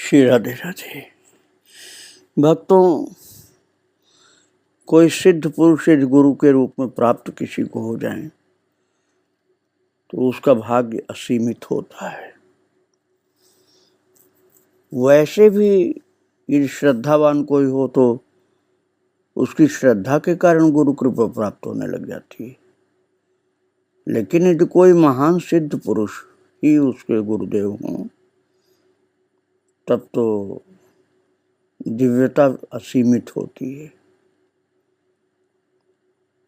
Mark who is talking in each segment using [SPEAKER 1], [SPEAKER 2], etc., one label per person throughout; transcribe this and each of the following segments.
[SPEAKER 1] श्री राधे राधे। भक्तों, कोई सिद्ध पुरुष यदि गुरु के रूप में प्राप्त किसी को हो जाए तो उसका भाग्य असीमित होता है। वैसे भी यदि श्रद्धावान कोई हो तो उसकी श्रद्धा के कारण गुरु कृपा प्राप्त होने लग जाती है। लेकिन यदि कोई महान सिद्ध पुरुष ही उसके गुरुदेव हों तब तो दिव्यता असीमित होती है।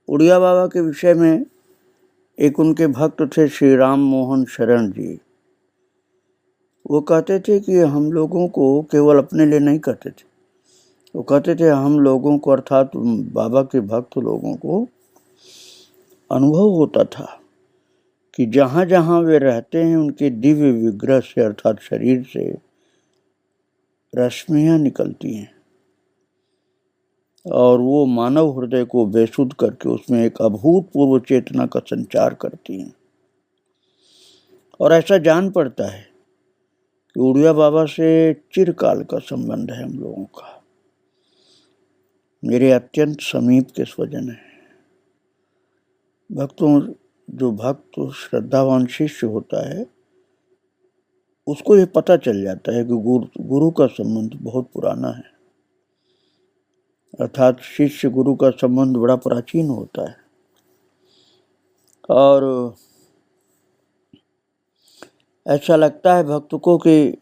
[SPEAKER 1] उड़िया बाबा के विषय में एक उनके भक्त थे श्री राम मोहन शरण जी। वो कहते थे कि हम लोगों को केवल अपने लिए नहीं कहते थे, वो कहते थे हम लोगों को अर्थात बाबा के भक्त लोगों को अनुभव होता था कि जहाँ जहाँ वे रहते हैं उनके दिव्य विग्रह से अर्थात शरीर से रश्मियाँ निकलती हैं और वो मानव हृदय को बेसुध करके उसमें एक अभूतपूर्व चेतना का संचार करती हैं। और ऐसा जान पड़ता है कि उड़िया बाबा से चिरकाल का संबंध है हम लोगों का, मेरे अत्यंत समीप के स्वजन है। भक्तों, जो भक्त श्रद्धावान शिष्य होता है उसको ये पता चल जाता है कि गुरु का संबंध बहुत पुराना है, अर्थात शिष्य गुरु का संबंध बड़ा प्राचीन होता है। और ऐसा लगता है भक्त को कि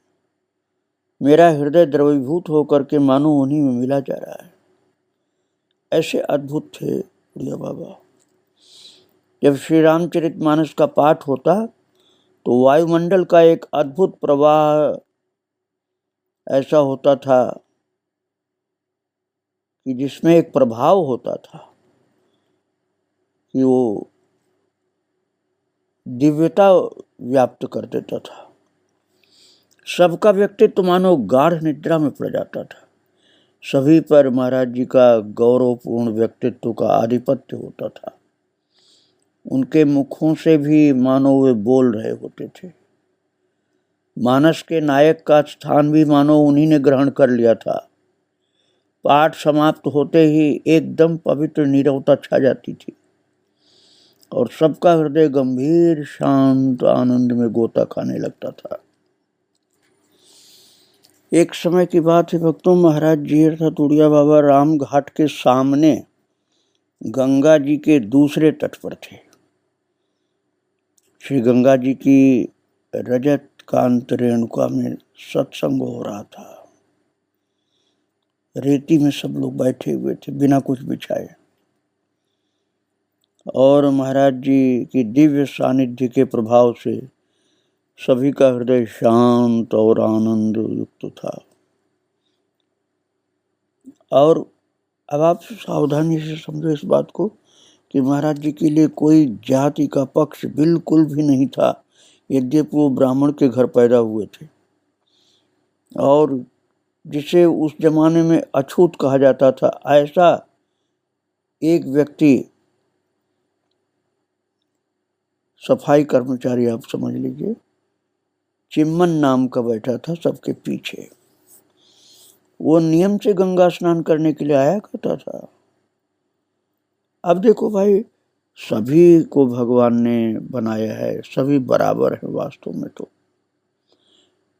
[SPEAKER 1] मेरा हृदय द्रवीभूत होकर के मानो उन्हीं में मिला जा रहा है। ऐसे अद्भुत थे उड़िया बाबा। जब श्री रामचरितमानस का पाठ होता तो वायुमंडल का एक अद्भुत प्रवाह ऐसा होता था कि जिसमें एक प्रभाव होता था कि वो दिव्यता व्याप्त कर देता था। सबका व्यक्तित्व मानो गाढ़ निद्रा में पड़ जाता था। सभी पर महाराज जी का गौरवपूर्ण व्यक्तित्व का आधिपत्य होता था। उनके मुखों से भी मानो वे बोल रहे होते थे। मानस के नायक का स्थान भी मानो उन्हीं ने ग्रहण कर लिया था। पाठ समाप्त होते ही एकदम पवित्र नीरवता छा जाती थी और सबका हृदय गंभीर शांत आनंद में गोता खाने लगता था। एक समय की बात है भक्तों, महाराज जी अर्थात उड़िया बाबा राम घाट के सामने गंगा जी के दूसरे तट पर थे। श्री गंगा जी की रजत कांत रेणुका में सत्संग हो रहा था। रेती में सब लोग बैठे हुए थे बिना कुछ बिछाए और महाराज जी की दिव्य सानिध्य के प्रभाव से सभी का हृदय शांत और आनंद युक्त था। और अब आप सावधानी से समझो इस बात को कि महाराज जी के लिए कोई जाति का पक्ष बिल्कुल भी नहीं था, यद्यपि वो ब्राह्मण के घर पैदा हुए थे और जिसे उस जमाने में अछूत कहा जाता था, ऐसा एक व्यक्ति सफाई कर्मचारी आप समझ लीजिए चिम्मन नाम का बैठा था सबके पीछे। वो नियम से गंगा स्नान करने के लिए आया करता था। अब देखो भाई, सभी को भगवान ने बनाया है, सभी बराबर है वास्तव में। तो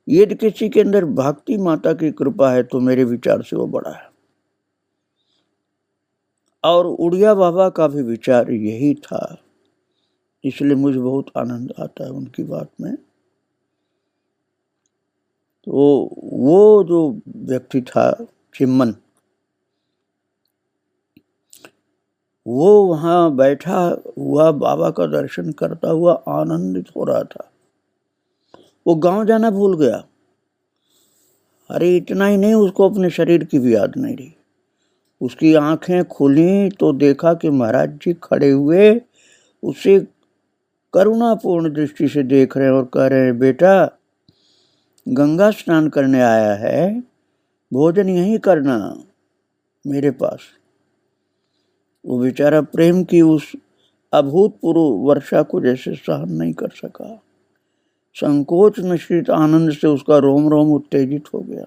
[SPEAKER 1] यदि किसी के अंदर भक्ति माता की कृपा है तो मेरे विचार से वो बड़ा है। और उड़िया बाबा का भी विचार यही था, इसलिए मुझे बहुत आनंद आता है उनकी बात में। तो वो जो व्यक्ति था चिम्मन, वो वहां बैठा हुआ बाबा का दर्शन करता हुआ आनंदित हो रहा था। वो गांव जाना भूल गया। अरे इतना ही नहीं, उसको अपने शरीर की भी याद नहीं रही। उसकी आंखें खुली तो देखा कि महाराज जी खड़े हुए उसे करुणापूर्ण दृष्टि से देख रहे हैं और कह रहे हैं, बेटा गंगा स्नान करने आया है, भोजन यहीं करना मेरे पास। वो बेचारा प्रेम की उस अभूतपूर्व वर्षा को जैसे सहन नहीं कर सका। संकोच मिश्रित आनंद से उसका रोम रोम उत्तेजित हो गया।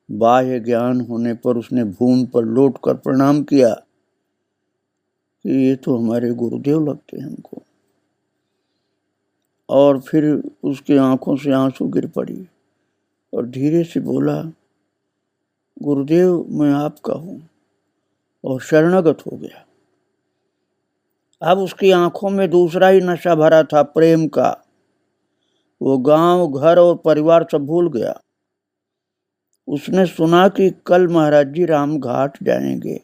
[SPEAKER 1] बाह्य ज्ञान होने पर उसने भूमि पर लौटकर प्रणाम किया कि ये तो हमारे गुरुदेव लगते हैं हमको। और फिर उसकी आंखों से आंसू गिर पड़ी और धीरे से बोला, गुरुदेव मैं आपका हूं, और शरणागत हो गया। अब उसकी आंखों में दूसरा ही नशा भरा था, प्रेम का। वो गांव, घर और परिवार सब भूल गया। उसने सुना कि कल महाराज जी राम घाट जाएंगे।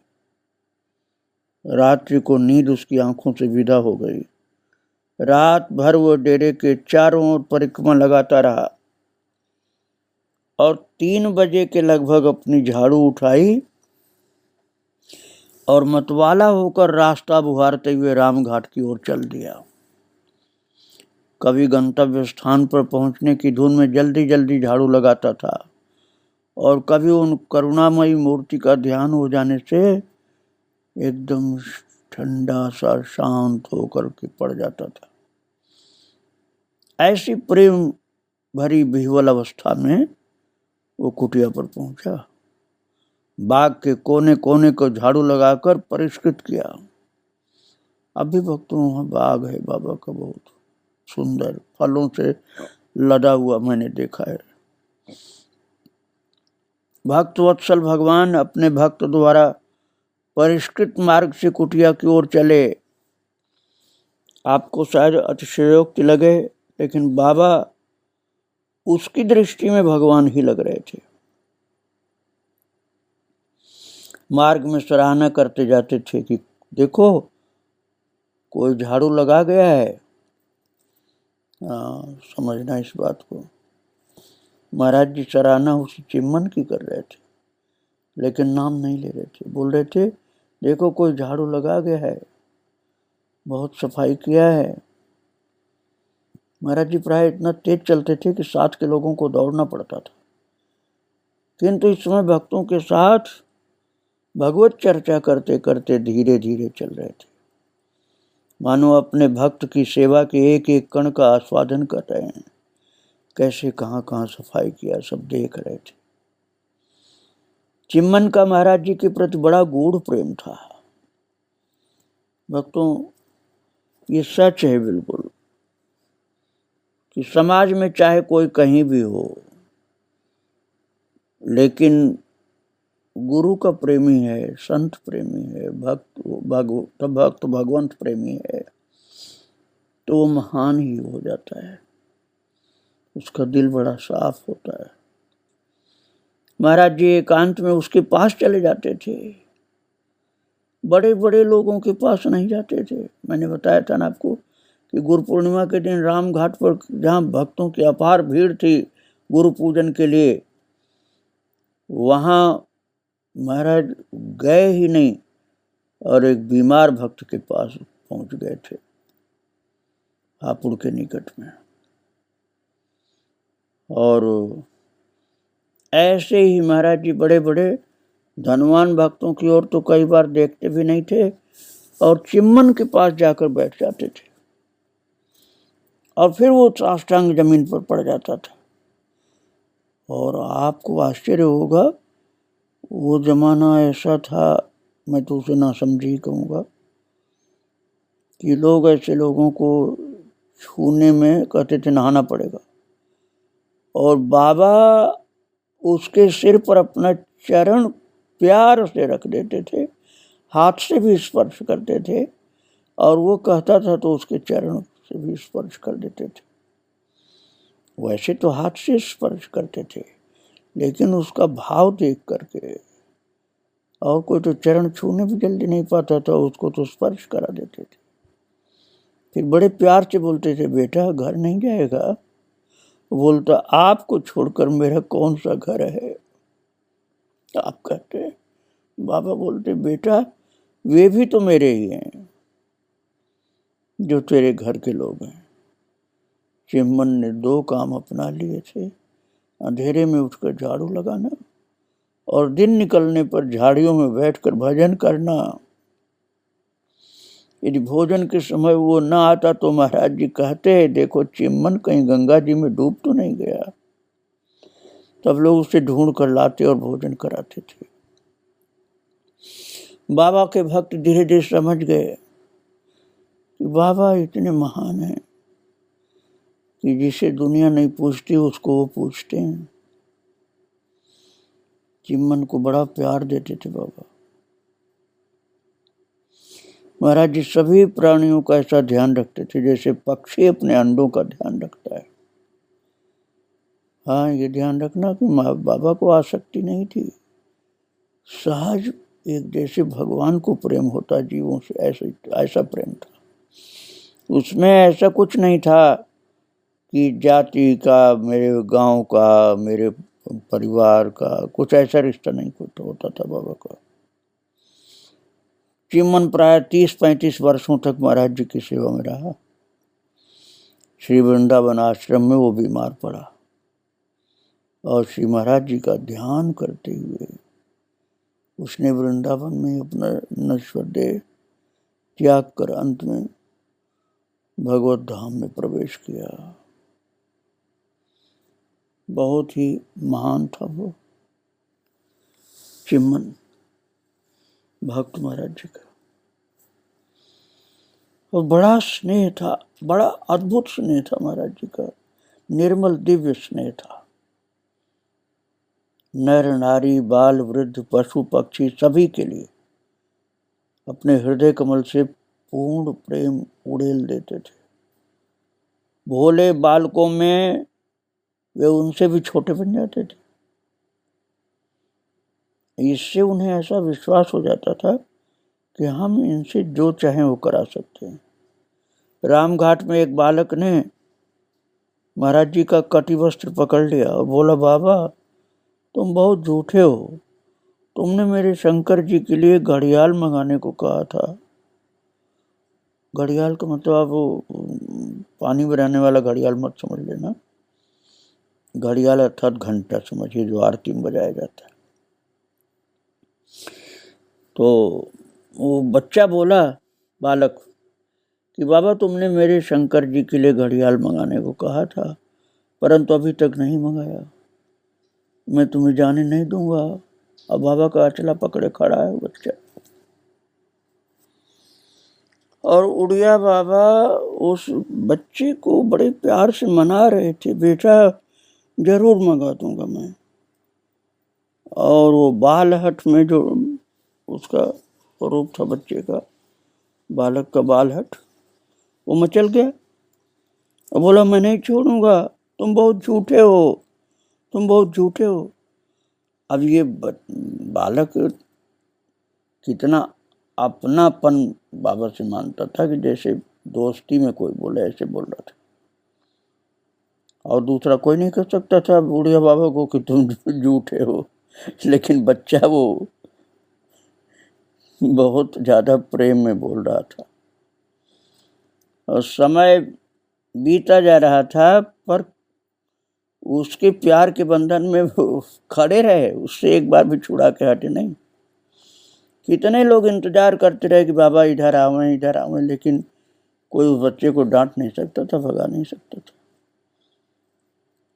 [SPEAKER 1] रात्रि को नींद उसकी आंखों से विदा हो गई। रात भर वो डेरे के चारों ओर परिक्रमा लगाता रहा और 3 बजे के लगभग अपनी झाड़ू उठाई और मतवाला होकर रास्ता बुहारते हुए रामघाट की ओर चल दिया। कभी गंतव्य स्थान पर पहुंचने की धुन में जल्दी जल्दी झाड़ू लगाता था और कभी उन करुणामयी मूर्ति का ध्यान हो जाने से एकदम ठंडा सा शांत होकर के पड़ जाता था। ऐसी प्रेम भरी विह्वल अवस्था में वो कुटिया पर पहुंचा। बाग के कोने कोने को झाड़ू लगाकर परिष्कृत किया। अभी भक्तों वहां बाग है बाबा का, बहुत सुंदर, फलों से लदा हुआ मैंने देखा है। भक्त वत्सल भगवान अपने भक्त द्वारा परिष्कृत मार्ग से कुटिया की ओर चले। आपको शायद अतिशयोक्ति लगे, लेकिन बाबा उसकी दृष्टि में भगवान ही लग रहे थे। मार्ग में सराहना करते जाते थे कि देखो कोई झाड़ू लगा गया है। समझना इस बात को। महाराज जी सराहना उसी चिम्मन की कर रहे थे, लेकिन नाम नहीं ले रहे थे। बोल रहे थे देखो कोई झाड़ू लगा गया है, बहुत सफाई किया है। महाराज जी प्राय इतना तेज चलते थे कि साथ के लोगों को दौड़ना पड़ता था, किंतु इस समय भक्तों के साथ भगवत चर्चा करते करते धीरे धीरे चल रहे थे, मानो अपने भक्त की सेवा के एक एक कण का आस्वादन कर रहे हैं। कैसे कहाँ कहाँ सफाई किया सब देख रहे थे। चिम्मन का महाराज जी के प्रति बड़ा गूढ़ प्रेम था। भक्तों ये सच है बिल्कुल कि समाज में चाहे कोई कहीं भी हो, लेकिन गुरु का प्रेमी है, संत प्रेमी है, भक्त भगवंत प्रेमी है, तो वो महान ही हो जाता है। उसका दिल बड़ा साफ होता है। महाराज जी एकांत में उसके पास चले जाते थे, बड़े बड़े लोगों के पास नहीं जाते थे। मैंने बताया था ना आपको कि गुरु पूर्णिमा के दिन राम घाट पर जहाँ भक्तों की अपार भीड़ थी गुरु पूजन के लिए, वहाँ महाराज गए ही नहीं और एक बीमार भक्त के पास पहुंच गए थे, हापुड़ के निकट में। और ऐसे ही महाराज जी बड़े बड़े धनवान भक्तों की ओर तो कई बार देखते भी नहीं थे और चिम्मन के पास जाकर बैठ जाते थे और फिर वो साष्टांग जमीन पर पड़ जाता था। और आपको आश्चर्य होगा, वो जमाना ऐसा था, मैं तो उसे नासमझी कहूँगा, कि लोग ऐसे लोगों को छूने में कहते थे नहाना पड़ेगा, और बाबा उसके सिर पर अपना चरण प्यार से रख देते थे, हाथ से भी स्पर्श करते थे, और वो कहता था तो उसके चरण से भी स्पर्श कर देते थे। वैसे तो हाथ से स्पर्श करते थे, लेकिन उसका भाव देख करके, और कोई तो चरण छूने भी जल्दी नहीं पाता था, उसको तो स्पर्श करा देते थे। फिर बड़े प्यार से बोलते थे बेटा घर नहीं जाएगा? बोलता आपको छोड़कर मेरा कौन सा घर है? आप कहते, बाबा बोलते बेटा वे भी तो मेरे ही हैं जो तेरे घर के लोग हैं। चिम्मन ने 2 काम अपना लिए थे, अंधेरे में उठकर झाड़ू लगाना और दिन निकलने पर झाड़ियों में बैठकर भजन करना। यदि भोजन के समय वो ना आता तो महाराज जी कहते, देखो चिम्मन कहीं गंगा जी में डूब तो नहीं गया। तब लोग उसे ढूंढ कर लाते और भोजन कराते थे। बाबा के भक्त धीरे धीरे समझ गए कि बाबा इतने महान हैं कि जिसे दुनिया नहीं पूछती उसको वो पूछते हैं। चिम्मन को बड़ा प्यार देते थे बाबा। महाराज जी सभी प्राणियों का ऐसा ध्यान रखते थे जैसे पक्षी अपने अंडों का ध्यान रखता है। हाँ, ये ध्यान रखना कि बाबा को आसक्ति नहीं थी। सहज एक जैसे भगवान को प्रेम होता जीवों से, ऐसा प्रेम था उसमें। ऐसा कुछ नहीं था कि जाति का, मेरे गांव का, मेरे परिवार का, कुछ ऐसा रिश्ता नहीं होता था बाबा का। चिम्मन प्राय 30-35 वर्षों तक महाराज जी की सेवा में रहा। श्री वृंदावन आश्रम में वो बीमार पड़ा और श्री महाराज जी का ध्यान करते हुए उसने वृंदावन में अपना नश्वर देह त्याग कर अंत में भगवत धाम में प्रवेश किया। बहुत ही महान था वो चिम्मन भक्त महाराज जी का। और बड़ा स्नेह था, बड़ा अद्भुत स्नेह था महाराज जी का। निर्मल दिव्य स्नेह था। नर नारी, बाल वृद्ध, पशु पक्षी सभी के लिए अपने हृदय कमल से पूर्ण प्रेम उड़ेल देते थे। भोले बालकों में वे उनसे भी छोटे बन जाते थे। इससे उन्हें ऐसा विश्वास हो जाता था कि हम इनसे जो चाहें वो करा सकते हैं। रामघाट में एक बालक ने महाराज जी का कटी वस्त्र पकड़ लिया और बोला, बाबा तुम बहुत झूठे हो, तुमने मेरे शंकर जी के लिए घड़ियाल मंगाने को कहा था। घड़ियाल का मतलब आप वो पानी भराने वाला घड़ियाल मत समझ लेना। घड़ियाल अर्थात घंटा समझिए, जो आरती में बजाया जाता है। तो वो बच्चा बोला, बालक, कि बाबा तुमने मेरे शंकर जी के लिए घड़ियाल मंगाने को कहा था, परंतु अभी तक नहीं मंगाया। मैं तुम्हें जाने नहीं दूंगा। अब बाबा का अचला पकड़े खड़ा है बच्चा। और उड़िया बाबा उस बच्चे को बड़े प्यार से मना रहे थे, बेटा जरूर मंगा दूंगा मैं। और वो बालहट में जो उसका स्वरूप था बच्चे का, बालक का बालहट, वो मचल गया और बोला, मैं नहीं छोड़ूंगा, तुम बहुत झूठे हो, तुम बहुत झूठे हो। अब ये बालक कितना अपनापन बाबा से मानता था कि जैसे दोस्ती में कोई बोले, ऐसे बोल रहा था। और दूसरा कोई नहीं कह सकता था बुढ़िया बाबा को कि तुम झूठे हो, लेकिन बच्चा वो बहुत ज्यादा प्रेम में बोल रहा था। और समय बीता जा रहा था, पर उसके प्यार के बंधन में वो खड़े रहे, उससे एक बार भी छुड़ा के हटे नहीं। कितने लोग इंतजार करते रहे कि बाबा इधर आवे, इधर आवे, लेकिन कोई उस बच्चे को डांट नहीं सकता था, भगा नहीं सकता था।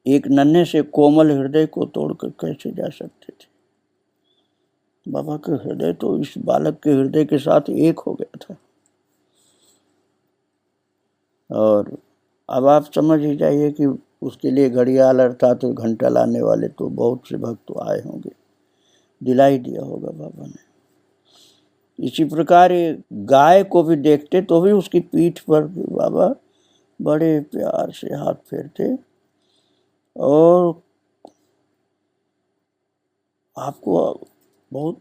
[SPEAKER 1] एक नन्हे से कोमल हृदय को तोड़कर कैसे जा सकते थे। बाबा का हृदय तो इस बालक के हृदय के साथ एक हो गया था। और अब आप समझ ही जाइए कि उसके लिए घड़ियाल अर्थात घंटा लाने वाले तो बहुत से भक्त आए होंगे, दिलाई दिया होगा बाबा ने। इसी प्रकार गाय को भी देखते तो भी उसकी पीठ पर बाबा बड़े प्यार से हाथ फेरते। और आपको बहुत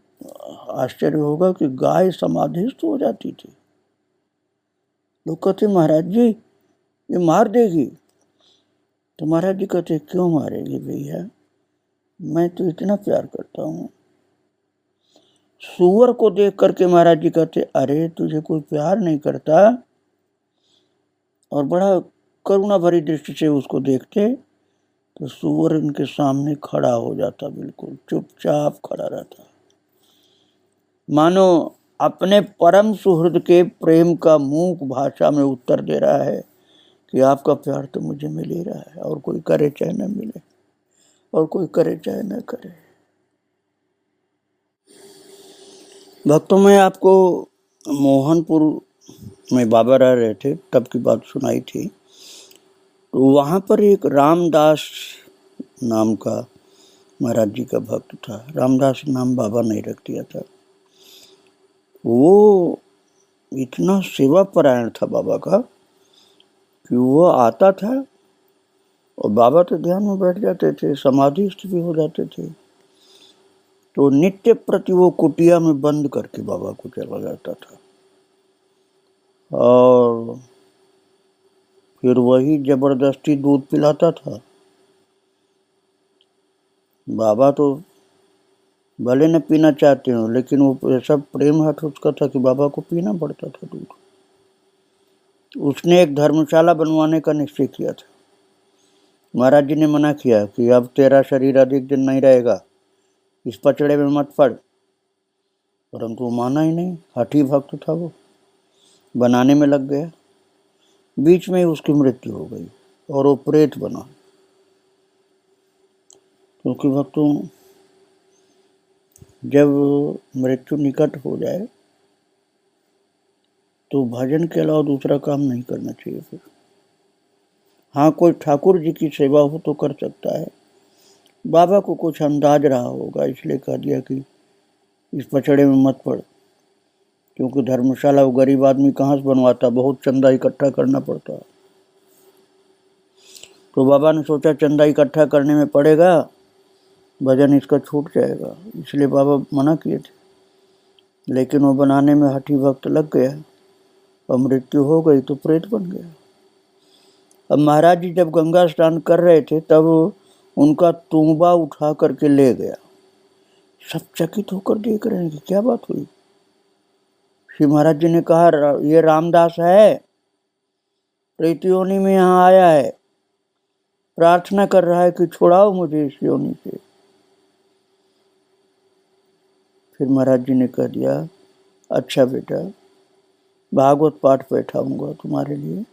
[SPEAKER 1] आश्चर्य होगा कि गाय समाधिस्थ हो जाती थी। लोग कहते, महाराज जी ये मार देगी। तो महाराज जी कहते, क्यों मारेगी भैया, मैं तो इतना प्यार करता हूँ। सूअर को देख करके महाराज जी कहते, अरे तुझे कोई प्यार नहीं करता। और बड़ा करुणा भरी दृष्टि से उसको देखते तो सूअर इनके सामने खड़ा हो जाता, बिल्कुल चुपचाप खड़ा रहता, मानो अपने परम सुहृद के प्रेम का मूक भाषा में उत्तर दे रहा है कि आपका प्यार तो मुझे मिल ही रहा है, और कोई करे चाहे न मिले, और कोई करे चाहे न करे। भक्तों, में आपको मोहनपुर में बाबा रह रहे थे तब की बात सुनाई थी। तो वहाँ पर एक रामदास नाम का महाराज जी का भक्त था। रामदास नाम बाबा नहीं रख दिया था। वो इतना सेवा परायण था बाबा का कि वो आता था और बाबा तो ध्यान में बैठ जाते थे, समाधिस्थ भी हो जाते थे। तो नित्य प्रति वो कुटिया में बंद करके बाबा को चला जाता था, और फिर वही जबरदस्ती दूध पिलाता था। बाबा तो भले न पीना चाहते हो, लेकिन वो सब प्रेम हट उसका था कि बाबा को पीना पड़ता था दूध। उसने एक धर्मशाला बनवाने का निश्चय किया था। महाराज जी ने मना किया कि अब तेरा शरीर अधिक दिन नहीं रहेगा, इस पचड़े में मत पड़। परंतु वो माना ही नहीं, हठी भक्त था वो, बनाने में लग गया। बीच में ही उसकी मृत्यु हो गई और वो प्रेत बना। क्योंकि भक्तों, जब मृत्यु निकट हो जाए तो भजन के अलावा दूसरा काम नहीं करना चाहिए। फिर हाँ, कोई ठाकुर जी की सेवा हो तो कर सकता है। बाबा को कुछ अंदाज रहा होगा, इसलिए कह दिया कि इस पचड़े में मत पड़। क्योंकि धर्मशाला वो गरीब आदमी कहाँ से बनवाता, बहुत चंदा इकट्ठा करना पड़ता। तो बाबा ने सोचा चंदा इकट्ठा करने में पड़ेगा, भजन इसका छूट जाएगा, इसलिए बाबा मना किए थे। लेकिन वो बनाने में हठी भक्त लग गया और मृत्यु हो गई तो प्रेत बन गया। अब महाराज जी जब गंगा स्नान कर रहे थे तब उनका तुम्बा उठा करके ले गया। सब चकित होकर देख रहे हैं कि क्या बात हुई। श्री महाराज जी ने कहा, ये रामदास है, प्रेत योनि में यहाँ आया है, प्रार्थना कर रहा है कि छुड़ाओ मुझे इस योनि से। फिर महाराज जी ने कह दिया, अच्छा बेटा, भागवत पाठ बैठाऊंगा तुम्हारे लिए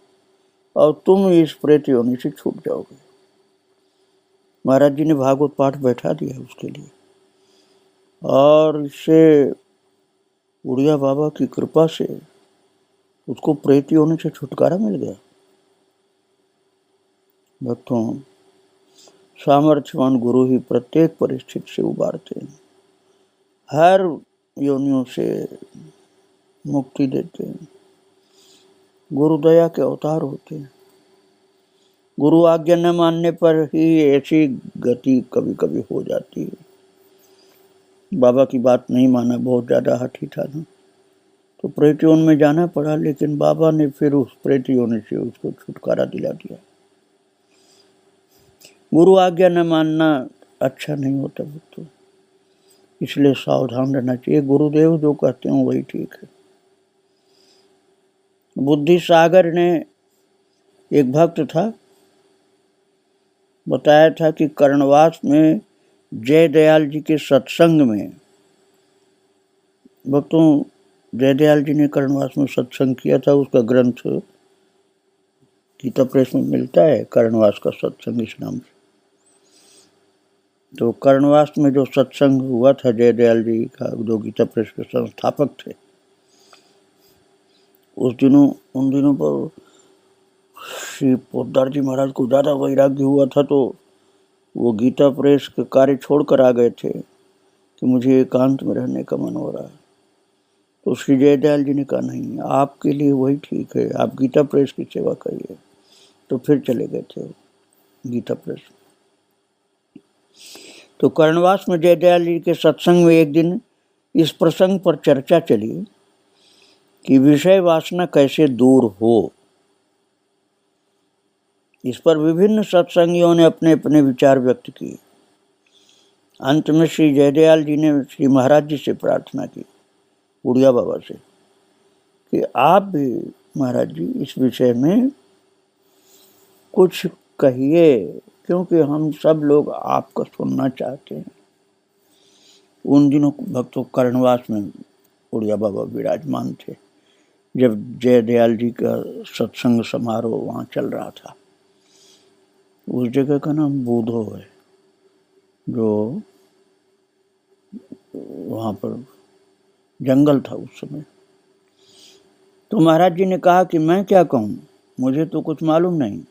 [SPEAKER 1] और तुम इस प्रेत योनि से छूट जाओगे। महाराज जी ने भागवत पाठ बैठा दिया उसके लिए, और इससे उड़िया बाबा की कृपा से उसको प्रेत योनि से छुटकारा मिल गया। भक्तों, सामर्थ्यवान गुरु ही प्रत्येक परिस्थिति से उबारते हैं, हर योनियों से मुक्ति देते हैं। गुरु दया के अवतार होते हैं। गुरु आज्ञा न मानने पर ही ऐसी गति कभी कभी हो जाती है। बाबा की बात नहीं माना, बहुत ज़्यादा हठी था ना, तो प्रेत योनि में जाना पड़ा। लेकिन बाबा ने फिर उस प्रेत योनि से उसको छुटकारा दिला दिया। गुरु आज्ञा न मानना अच्छा नहीं होता भक्तों, इसलिए सावधान रहना चाहिए। गुरुदेव जो कहते हैं वही ठीक है। बुद्धि सागर ने, एक भक्त था, बताया था कि कर्णवास में जय दयाल जी के सत्संग में, भक्तों जय दयाल जी ने कर्णवास में सत्संग किया था। उसका ग्रंथ गीता प्रेस में मिलता है, कर्णवास का सत्संग इस नाम से। तो कर्णवास में जो सत्संग हुआ था जय दयाल जी का, जो गीता प्रेस के संस्थापक थे, उन दिनों पर श्री पोद्दार जी महाराज को ज़्यादा वैराग्य हुआ था। तो वो गीता प्रेस के कार्य छोड़कर आ गए थे कि मुझे एकांत में रहने का मन हो रहा है। तो श्री जय दयाल जी ने कहा, नहीं, आपके लिए वही ठीक है, आप गीता प्रेस की सेवा करिए। तो फिर चले गए थे गीता प्रेस। तो कर्णवास में जय दयाल जी के सत्संग में एक दिन इस प्रसंग पर चर्चा चली कि विषय वासना कैसे दूर हो। इस पर विभिन्न सत्संगियों ने अपने अपने विचार व्यक्त किए। अंत में श्री जयदयाल जी ने श्री महाराज जी से प्रार्थना की, उड़िया बाबा से, कि आप भी महाराज जी इस विषय में कुछ कहिए, क्योंकि हम सब लोग आपका सुनना चाहते हैं। उन दिनों भक्तों कर्णवास में उड़िया बाबा विराजमान थे जब जयदयाल जी का सत्संग समारोह वहाँ चल रहा था। उस जगह का नाम बूधो है, जो वहाँ पर जंगल था उस समय। तो महाराज जी ने कहा कि मैं क्या कहूँ, मुझे तो कुछ मालूम नहीं।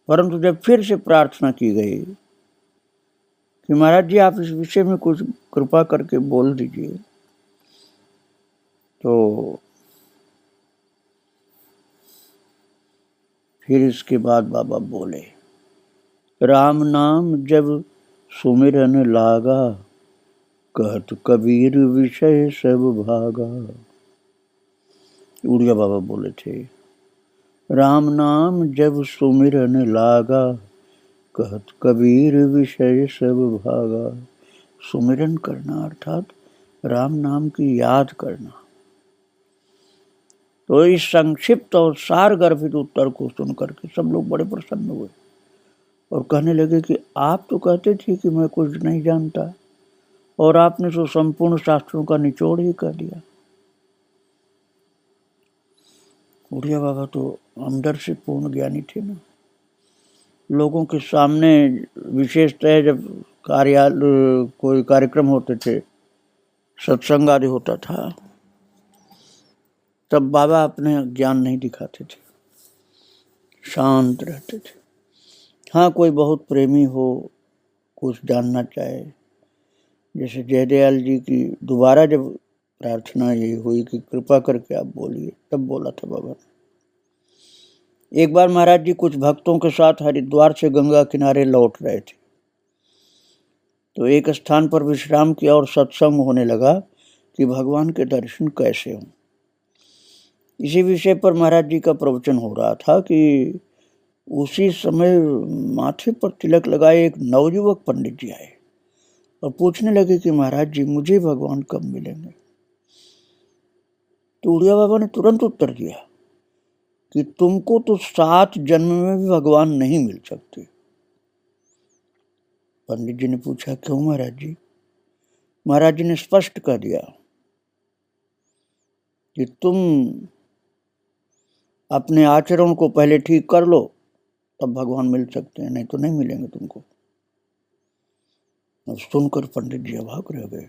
[SPEAKER 1] परंतु जब फिर से प्रार्थना की गई कि महाराज जी आप इस विषय में कुछ कृपा करके बोल दीजिए, तो फिर इसके बाद बाबा बोले, राम नाम जब सुमिरन लागा, कहत कबीर विषय सब भागा। उड़िया बाबा बोले थे, राम नाम जब सुमिरन लागा, कहत कबीर विषय सब भागा। सुमिरन करना अर्थात राम नाम की याद करना। तो इस संक्षिप्त और सार गर्भित उत्तर को सुनकर के सब लोग बड़े प्रसन्न हुए और कहने लगे कि आप तो कहते थे कि मैं कुछ नहीं जानता, और आपने तो संपूर्ण शास्त्रों का निचोड़ ही कर दिया। उड़िया बाबा तो अंदर से पूर्ण ज्ञानी थे ना। लोगों के सामने विशेषतः जब कोई कार्यक्रम होते थे, सत्संग आदि होता था, तब बाबा अपने ज्ञान नहीं दिखाते थे, शांत रहते थे। हाँ, कोई बहुत प्रेमी हो, कुछ जानना चाहे, जैसे जयदयाल जी की दोबारा जब प्रार्थना ये हुई कि कृपा करके आप बोलिए, तब बोला था बाबा। एक बार महाराज जी कुछ भक्तों के साथ हरिद्वार से गंगा किनारे लौट रहे थे, तो एक स्थान पर विश्राम किया और सत्संग होने लगा कि भगवान के दर्शन कैसे हों। इसी विषय पर महाराज जी का प्रवचन हो रहा था कि उसी समय माथे पर तिलक लगाए एक नवयुवक पंडित जी आए और पूछने लगे कि महाराज जी मुझे भगवान कब मिलेंगे। तो उड़िया बाबा ने तुरंत उत्तर दिया कि तुमको तो 7 जन्म में भी भगवान नहीं मिल सकते। पंडित जी ने पूछा क्यों महाराज जी? महाराज जी ने स्पष्ट कर दिया कि तुम अपने आचरण को पहले ठीक कर लो, तब भगवान मिल सकते हैं, नहीं तो नहीं मिलेंगे तुमको। अब सुनकर पंडित जी अवाक रह गए।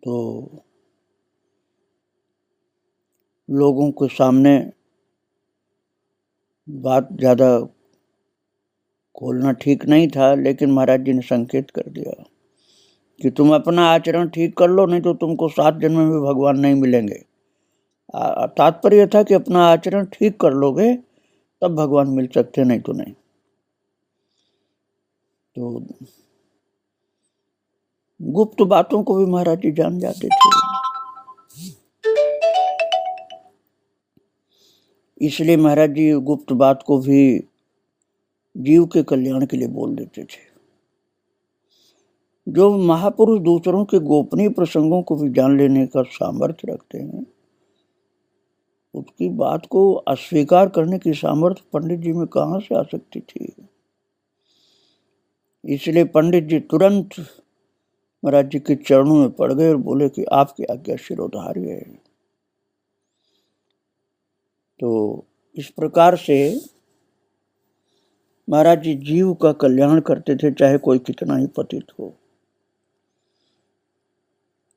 [SPEAKER 1] तो लोगों के सामने बात ज्यादा खोलना ठीक नहीं था, लेकिन महाराज जी ने संकेत कर दिया कि तुम अपना आचरण ठीक कर लो, नहीं तो तुमको 7 जन्म में भगवान नहीं मिलेंगे। तात्पर्य था कि अपना आचरण ठीक कर लोगे तब भगवान मिल सकते, नहीं तो नहीं। तो गुप्त बातों को भी महाराज जी जान जाते थे, इसलिए महाराज जी गुप्त बात को भी जीव के कल्याण के लिए बोल देते थे। जो महापुरुष दूसरों के गोपनीय प्रसंगों को भी जान लेने का सामर्थ्य रखते हैं, उसकी बात को अस्वीकार करने की सामर्थ्य पंडित जी में कहां से आ सकती थी। इसलिए पंडित जी तुरंत महाराज जी के चरणों में पड़ गए और बोले कि आपकी आज्ञा शिरोधार्य है। तो इस प्रकार से महाराज जी जीव का कल्याण करते थे, चाहे कोई कितना ही पतित हो।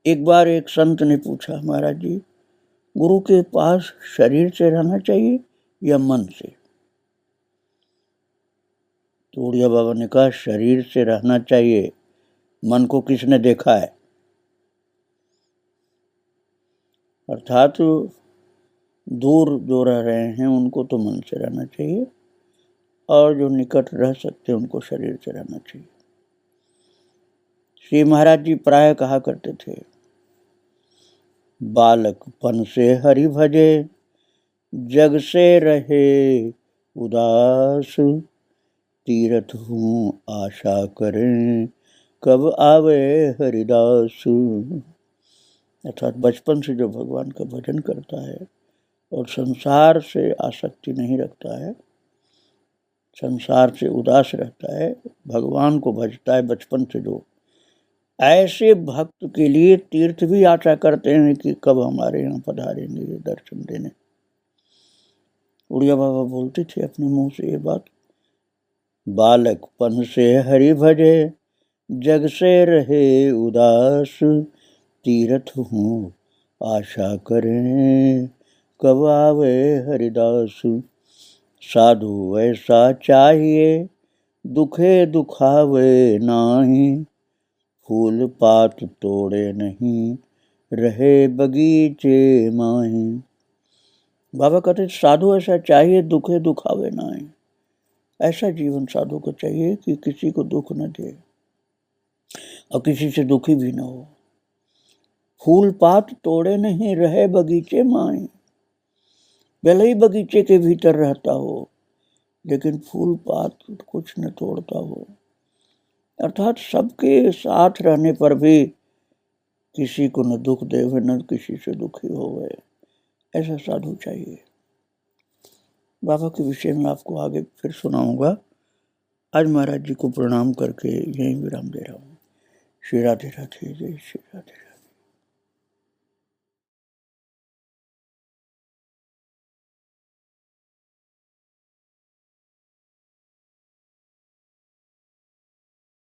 [SPEAKER 1] एक बार एक संत ने पूछा, महाराज जी गुरु के पास शरीर से रहना चाहिए या मन से? तो उड़िया बाबा ने कहा शरीर से रहना चाहिए, मन को किसने देखा है? अर्थात दूर जो रह रहे हैं उनको तो मन से रहना चाहिए, और जो निकट रह सकते हैं उनको शरीर से रहना चाहिए। श्री महाराज जी प्राय कहा करते थे, बालकपन से हरि भजे, जग से रहे उदास, तीरथ हूँ आशा करें, कब आवे हरिदास। अर्थात बचपन से जो भगवान का भजन करता है और संसार से आसक्ति नहीं रखता है, संसार से उदास रहता है, भगवान को भजता है बचपन से, जो ऐसे भक्त के लिए तीर्थ भी आशा करते हैं कि कब हमारे यहाँ पधारेंगे ये दर्शन देने। उड़िया बाबा बोलते थे अपने मुंह से ये बात, बालकपन से हरि भजे जग से रहे उदास, तीर्थ हूँ आशा करें कब आवे हरिदास। साधु ऐसा चाहिए दुखे दुखावे नाही, फूल पात तोड़े नहीं रहे बगीचे माही। बाबा कहते साधु ऐसा चाहिए दुखे दुखावे नाही, ऐसा जीवन साधु को चाहिए कि किसी को दुख न दे और किसी से दुखी भी न हो। फूल पात तोड़े नहीं रहे बगीचे माही, भले ही बगीचे के भीतर रहता हो लेकिन फूल पात कुछ न तोड़ता हो, अर्थात सबके साथ रहने पर भी किसी को न दुख देवे न किसी से दुखी होवे, ऐसा साधु चाहिए। बाबा के विषय में आपको आगे फिर सुनाऊंगा। आज महाराज जी को प्रणाम करके यहीं विराम दे रहा हूँ। श्री राधे राधे, जय श्री राधे।